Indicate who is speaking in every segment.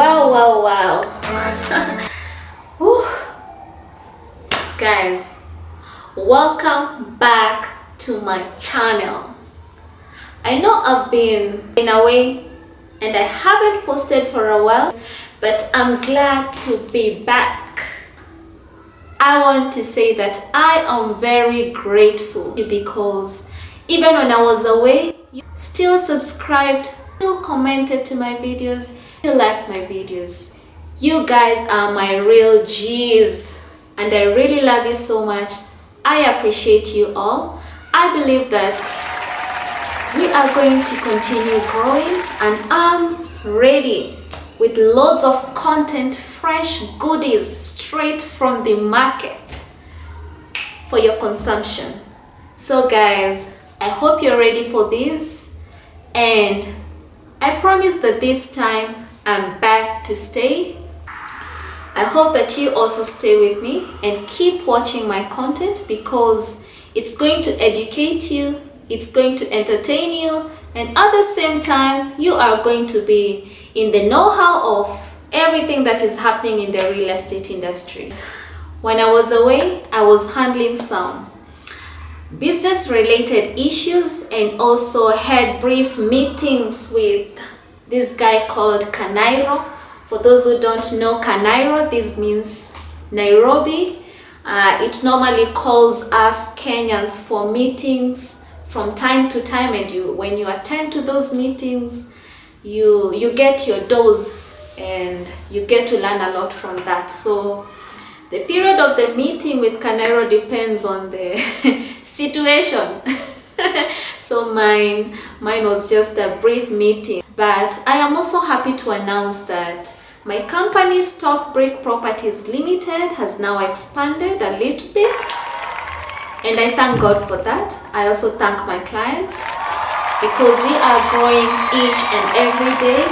Speaker 1: Wow. Whew. Guys, welcome back to my channel. I know I've been away and I haven't posted for a while, but I'm glad to be back. I want to say that I am very grateful because even when I was away, you still subscribed, still commented to my videos, still liked my videos. You guys are my real G's and I really love you so much. I appreciate you all. I believe that we are going to continue growing and I'm ready with loads of content, fresh goodies straight from the market for your consumption. So guys, I hope you're ready for this, and I promise that this time I'm back to stay. I hope that you also stay with me and keep watching my content because it's going to educate you, it's going to entertain you, and at the same time you are going to be in the know-how of everything that is happening in the real estate industry. When I was away, I was handling some business related issues and also had brief meetings with this guy called Kanairo. For those who don't know Kanairo, this means Nairobi. It normally calls us Kenyans for meetings from time to time, and when you attend to those meetings, you get your dose and you get to learn a lot from that. So the period of the meeting with Kanairo depends on the situation. So mine was just a brief meeting, but I am also happy to announce that my company Stock Brick Properties Limited has now expanded a little bit, and I thank God for that. I also thank my clients because we are growing each and every day,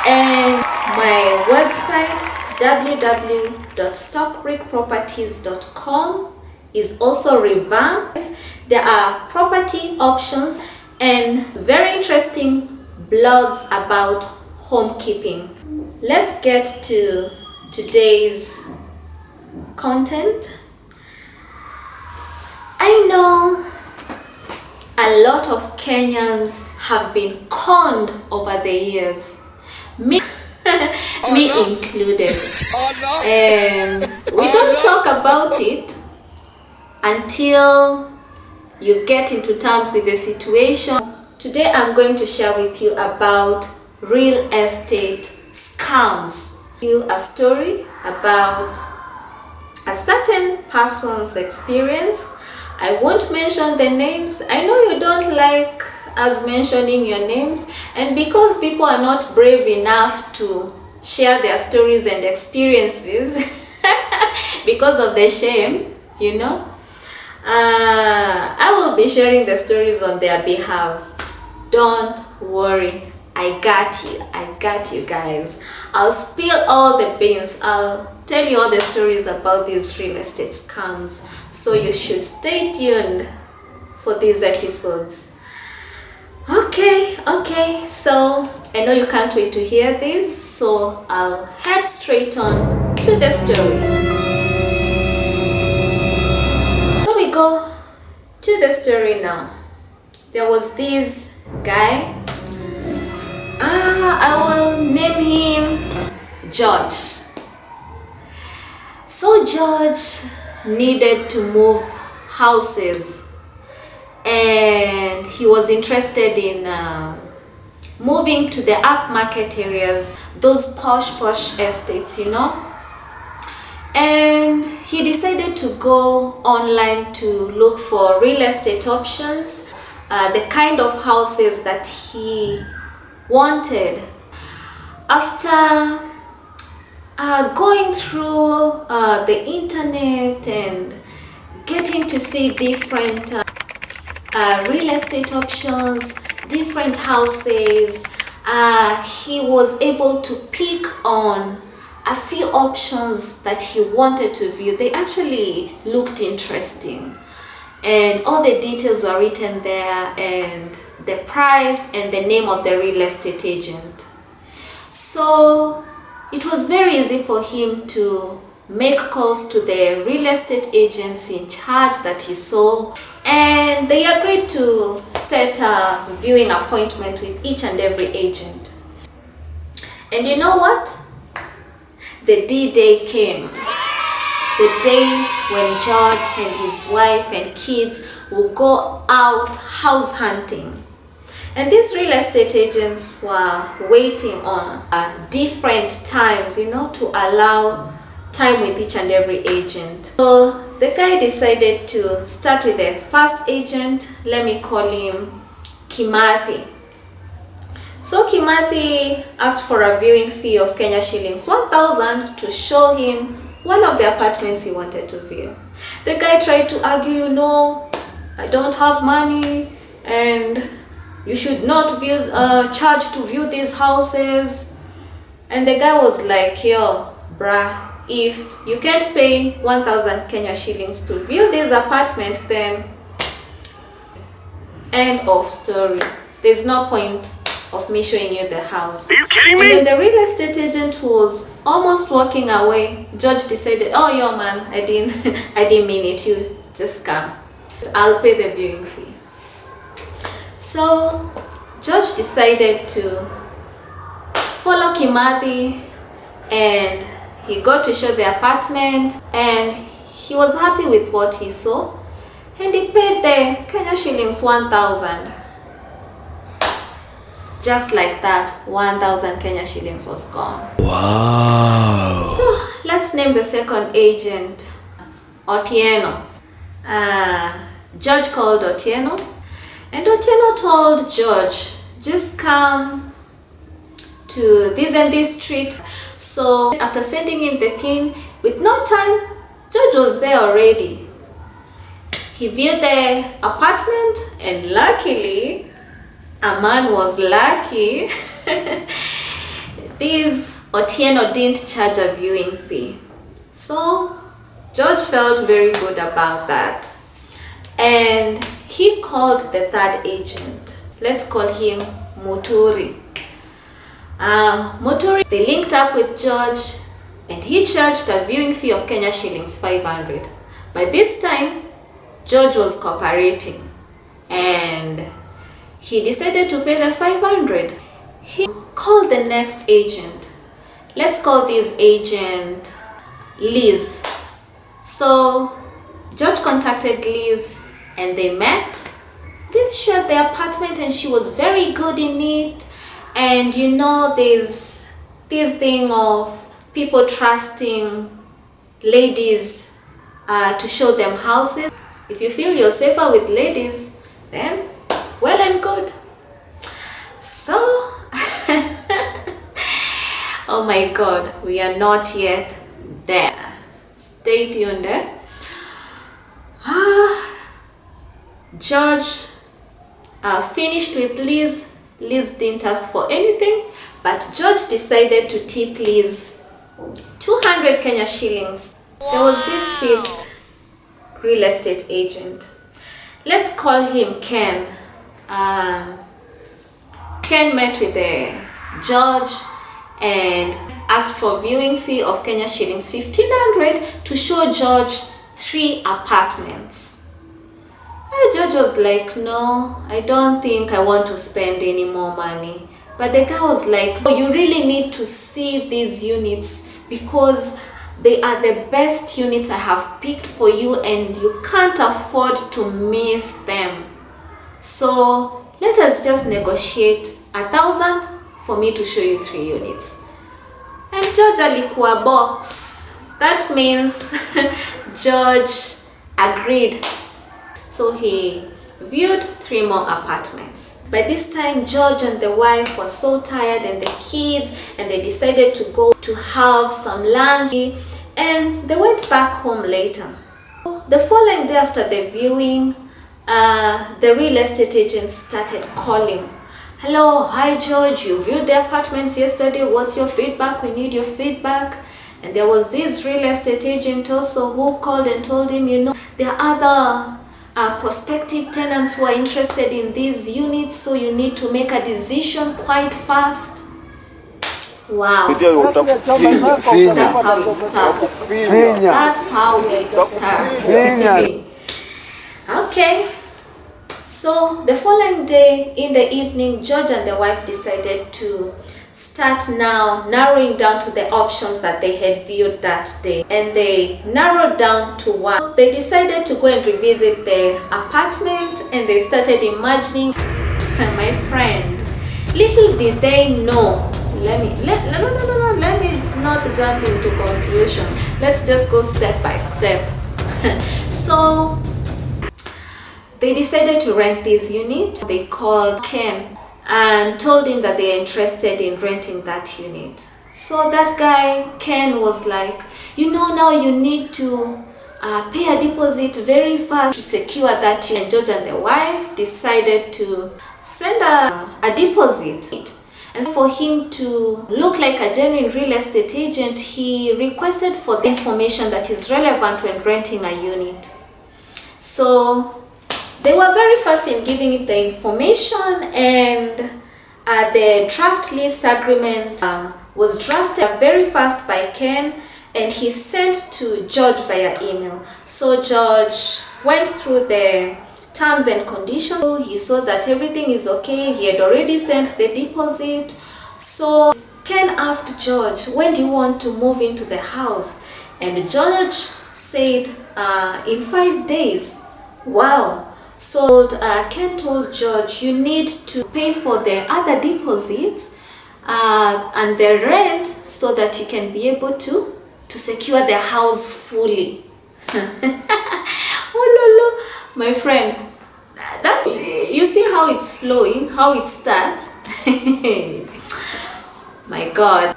Speaker 1: and my website www.stockbrickproperties.com is also revamped. There are property options and very interesting blogs about homekeeping. Let's get to today's content. I know a lot of Kenyans have been conned over the years, me included. And we don't talk about it until you get into terms with the situation. Today I'm going to share with you about real estate scams. You a story about a certain person's experience. I won't mention the names. I know you don't like us mentioning your names, and because people are not brave enough to share their stories and experiences because of the shame, I will be sharing the stories on their behalf. Don't worry, I got you guys. I'll spill all the beans. I'll tell you all the stories about these real estate scams, so you should stay tuned for these episodes. Okay, so I know you can't wait to hear this, so I'll head straight on to the story. So we go to the story now. There was this guy, I will name him George. So George needed to move houses, and he was interested in moving to the upmarket areas, those posh estates, and he decided to go online to look for real estate options, the kind of houses that he wanted. After going through the internet and getting to see different real estate options, different houses, he was able to pick on a few options that he wanted to view. They actually looked interesting, and all the details were written there, and the price and the name of the real estate agent. So it was very easy for him to make calls to the real estate agents in charge that he saw, and they agreed to set a viewing appointment with each and every agent. And you know what? The D-Day came. The day when George and his wife and kids will go out house hunting. And these real estate agents were waiting on different times, to allow time with each and every agent. So the guy decided to start with the first agent. Let me call him Kimathi. So Kimathi asked for a viewing fee of Kenya shillings 1,000 to show him one of the apartments he wanted to view. The guy tried to argue, I don't have money and you should not charge to view these houses. And the guy was like, yo, bruh, if you can't pay 1,000 Kenya shillings to view this apartment, then end of story. There's no point of me showing you the house.
Speaker 2: Are you kidding me?
Speaker 1: And when the real estate agent was almost walking away, George decided, oh, yo, man, I didn't mean it. You just come. I'll pay the viewing fee. So George decided to follow Kimathi, and he got to show the apartment, and he was happy with what he saw, and he paid the Kenya shillings 1,000. Just like that, 1,000 Kenya shillings was gone.
Speaker 2: Wow.
Speaker 1: So let's name the second agent Otieno. George called Otieno, and Otieno told George, just come to this and this street. So after sending him the pin, with no time, George was there already. He viewed the apartment, and luckily, a man was lucky. This Otieno didn't charge a viewing fee. So George felt very good about that. And he called the third agent. Let's call him Muturi. Muturi, they linked up with George, and he charged a viewing fee of Kenya shillings 500. By this time, George was cooperating, and he decided to pay the 500. He called the next agent. Let's call this agent Liz. So George contacted Liz, and they met. Liz showed the apartment, and she was very good in it. And there's this thing of people trusting ladies to show them houses. If you feel you're safer with ladies, then well and good. So, oh my God, we are not yet there. Stay tuned there. George finished with Liz. Liz didn't ask for anything, but George decided to tip Liz 200 Kenya shillings. There was this fifth real estate agent. Let's call him Ken. Ken met with the George and asked for viewing fee of Kenya shillings 1,500 to show George 3 apartments. George was like, no, I don't think I want to spend any more money. But the guy was like, oh, you really need to see these units because they are the best units I have picked for you, and you can't afford to miss them. So let us just negotiate 1,000 for me to show you 3 units. And George alikuwa box. That means George agreed. So he viewed 3 more apartments. By this time, George and the wife were so tired, and the kids, and they decided to go to have some lunch, and they went back home later. The following day after the viewing, the real estate agent started calling. Hello, hi George, you viewed the apartments yesterday. What's your feedback? We need your feedback. And there was this real estate agent also who called and told him, there are other prospective tenants who are interested in these units, so you need to make a decision quite fast. Wow. That's how it starts. That's how it starts. Okay. So the following day in the evening, George and the wife decided to start now narrowing down to the options that they had viewed that day, and they narrowed down to one. They decided to go and revisit the apartment, and they started imagining. My friend, little did they know. Let me not jump into conclusion. Let's just go step by step. So they decided to rent this unit. They called Ken and told him that they are interested in renting that unit. So that guy, Ken, was like, now you need to pay a deposit very fast to secure that unit. And George and the wife decided to send a deposit. And for him to look like a genuine real estate agent, he requested for the information that is relevant when renting a unit. So they were very fast in giving it the information, and the draft lease agreement was drafted very fast by Ken, and he sent to George via email. So George went through the terms and conditions. He saw that everything is okay. He had already sent the deposit. So Ken asked George, when do you want to move into the house? And George said, in 5 days. Wow. So Ken told George, you need to pay for the other deposits and the rent so that you can be able to secure the house fully. Oh, lolo. My friend, that's, you see how it's flowing, how it starts. My God.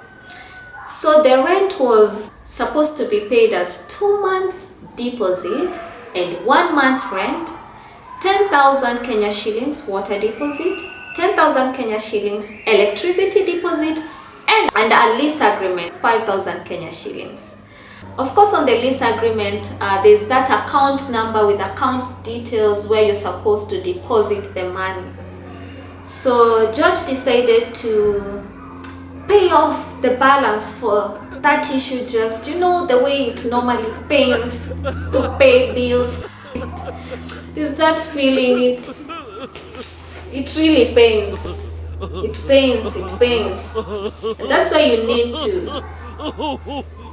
Speaker 1: So the rent was supposed to be paid as 2 months deposit and 1 month rent, 10,000 Kenya shillings water deposit, 10,000 Kenya shillings electricity deposit, and a lease agreement, 5,000 Kenya shillings. Of course, on the lease agreement, there's that account number with account details where you're supposed to deposit the money. So George decided to pay off the balance for that issue, just, the way it normally pains to pay bills. Is that feeling, it really pains. It pains. And that's why you need to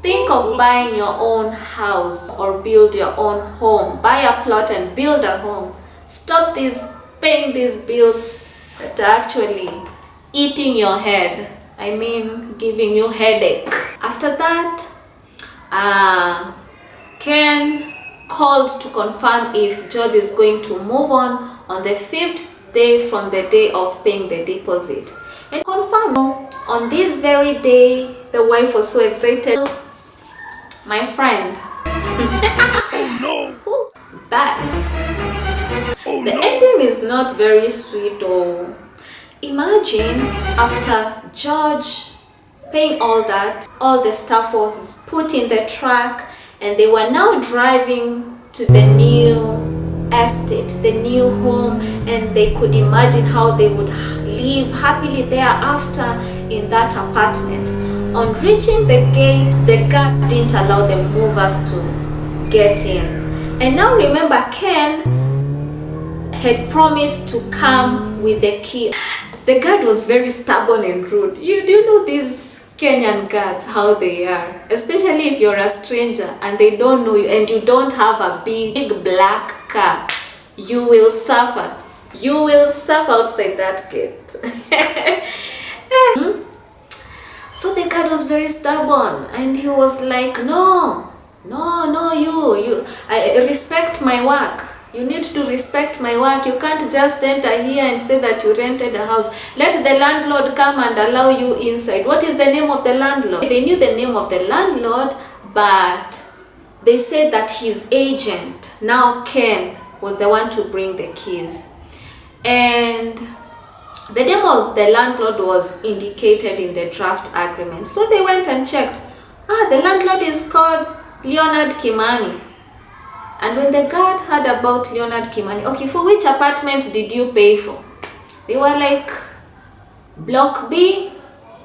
Speaker 1: think of buying your own house or build your own home. Buy a plot and build a home. Stop paying these bills that are actually eating your head. I mean, giving you headache. After that, Ken called to confirm if George is going to move on the 5th day from the day of paying the deposit. And confirm on this very day, the wife was so excited. My friend.
Speaker 2: Oh no!
Speaker 1: But the ending is not very sweet though. Imagine after George paying all that, all the stuff was put in the truck, and they were now driving to the new estate, the new home, and they could imagine how they would live happily thereafter in that apartment. On reaching the gate, the guard didn't allow the movers to get in. And now remember, Ken had promised to come with the key. The guard was very stubborn and rude. Do you know these Kenyan guards, how they are? Especially if you're a stranger and they don't know you and you don't have a big black car. You will suffer. You will suffer outside that gate. So the guard was very stubborn and he was like, no, I respect my work. You need to respect my work. You can't just enter here and say that you rented a house. Let the landlord come and allow you inside. What is the name of the landlord? They knew the name of the landlord, but they said that his agent, now Ken, was the one to bring the keys. And the name of the landlord was indicated in the draft agreement. So they went and checked. The landlord is called Leonard Kimani. And when the guard heard about Leonard Kimani, okay, for which apartment did you pay for? They were like, Block B,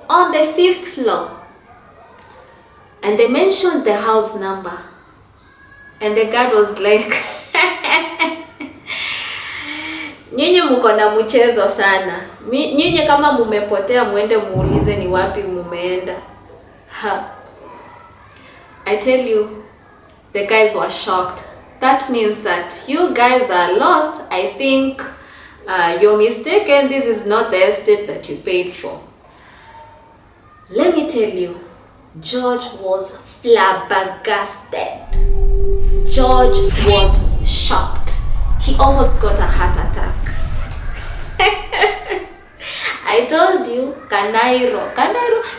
Speaker 1: on the 5th floor. And they mentioned the house number. And the guard was like, nyinyi mko na mchezo sana. Nyinyi kama mumepotea muende muulize ni wapi mumeenda. I tell you, the guys were shocked. That means that you guys are lost. I think you're mistaken. This is not the estate that you paid for. Let me tell you, George was flabbergasted. George was shocked. He almost got a heart attack. I told you, Kanairo.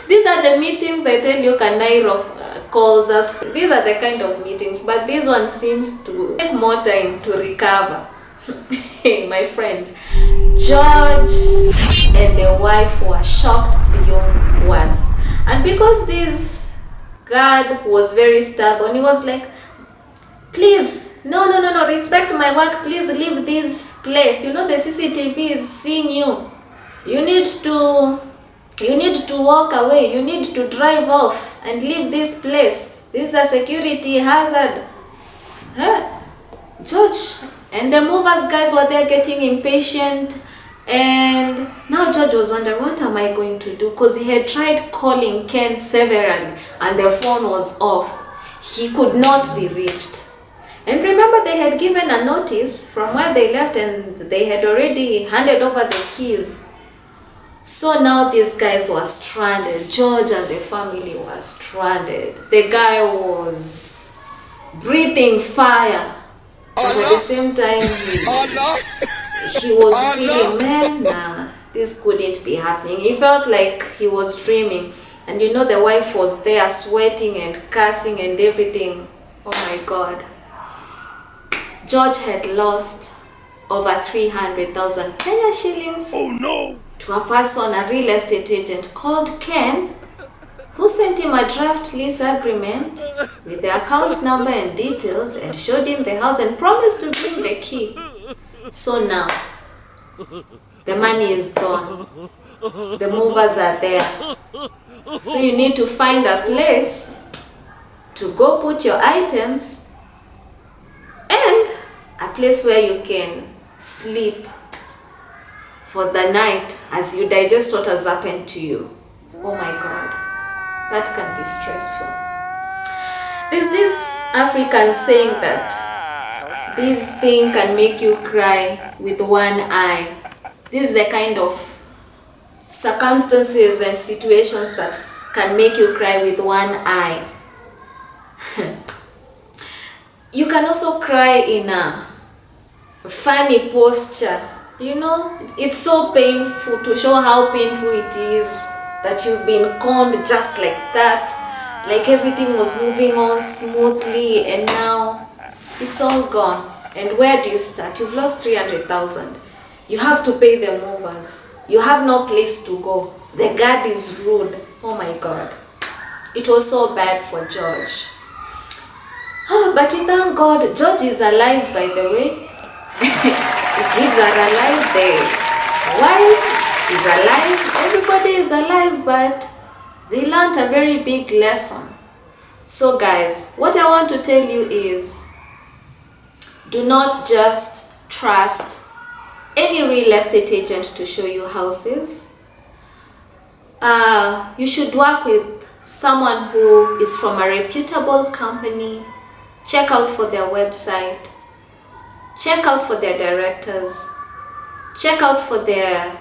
Speaker 1: These are the meetings I tell you Kanairo calls us. These are the kind of meetings, but this one seems to take more time to recover. My friend, George and the wife were shocked beyond words. And because this guard was very stubborn, he was like, please, no, respect my work, please leave this place. You know the CCTV is seeing you. You need to walk away. You need to drive off and leave this place. This is a security hazard. George and the movers guys were there getting impatient, and now George was wondering, what am I going to do? Because he had tried calling Ken severally and the phone was off. He could not be reached. And remember, they had given a notice from where they left and they had already handed over the keys. So now these guys were stranded. George and the family were stranded. The guy was breathing fire. But at the same time, he was feeling, man, nah, this couldn't be happening. He felt like he was dreaming. And you know, the wife was there sweating and cursing and everything. Oh my God. George had lost over 300,000 Kenya shillings.
Speaker 2: Oh no!
Speaker 1: To a person, a real estate agent called Ken, who sent him a draft lease agreement with the account number and details and showed him the house and promised to bring the key. So now, the money is gone. The movers are there. So you need to find a place to go put your items and a place where you can sleep for the night as you digest what has happened to you. Oh my God, that can be stressful. There's this African saying that this thing can make you cry with one eye. This is the kind of circumstances and situations that can make you cry with one eye. You can also cry in a funny posture. You know, it's so painful to show how painful it is that you've been conned just like that. Like everything was moving on smoothly and now it's all gone. And where do you start? You've lost 300,000. You have to pay the movers. You have no place to go. The guard is rude. Oh my God. It was so bad for George. But we thank God, George is alive, by the way. The kids are alive, the wife is alive, everybody is alive, but they learned a very big lesson. So guys, what I want to tell you is, do not just trust any real estate agent to show you houses. You should work with someone who is from a reputable company. Check out for their website. Check out for their directors. Check out for their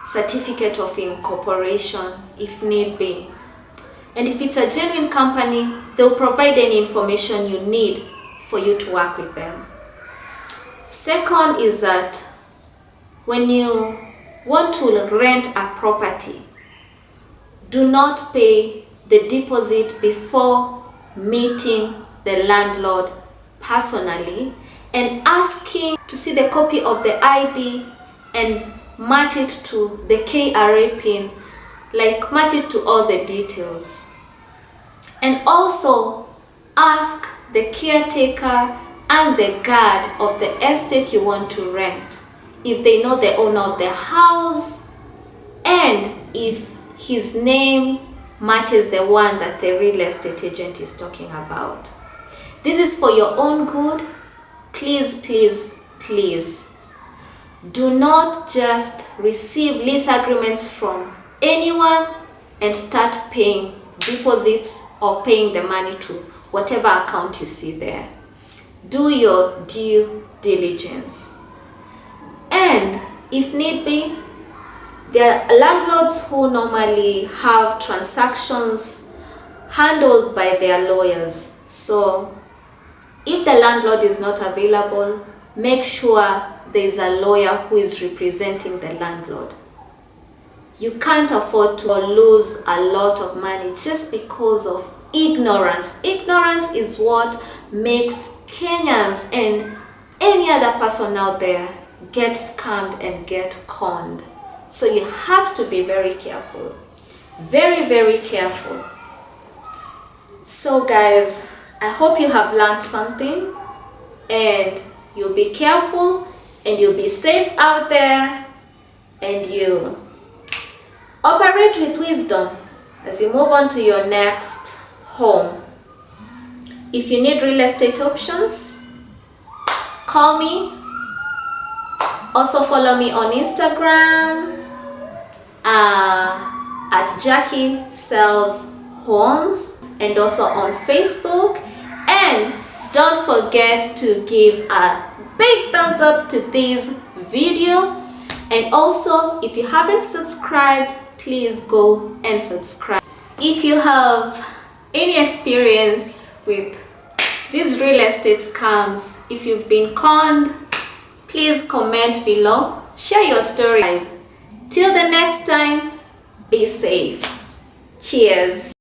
Speaker 1: certificate of incorporation if need be. And if it's a genuine company, they'll provide any information you need for you to work with them. Second is that when you want to rent a property, do not pay the deposit before meeting the landlord personally and asking to see the copy of the ID and match it to the KRA pin, like match it to all the details. And also ask the caretaker and the guard of the estate you want to rent if they know the owner of the house and if his name matches the one that the real estate agent is talking about. This is for your own good. Please, please, please, do not just receive lease agreements from anyone and start paying deposits or paying the money to whatever account you see there. Do your due diligence. And if need be, there are landlords who normally have transactions handled by their lawyers. So if the landlord is not available, make sure there is a lawyer who is representing the landlord. You can't afford to lose a lot of money just because of ignorance. Ignorance is what makes Kenyans and any other person out there get scammed and get conned. So you have to be very careful. Very, very careful. So guys, I hope you have learned something and you'll be careful and you'll be safe out there and you operate with wisdom as you move on to your next home. If you need real estate options, call me. Also follow me on Instagram at Jacky Sells Homes and also on Facebook. And don't forget to give a big thumbs up to this video. And also, if you haven't subscribed, please go and subscribe. If you have any experience with these real estate scams, if you've been conned, please comment below. Share your story. Till the next time, be safe. Cheers.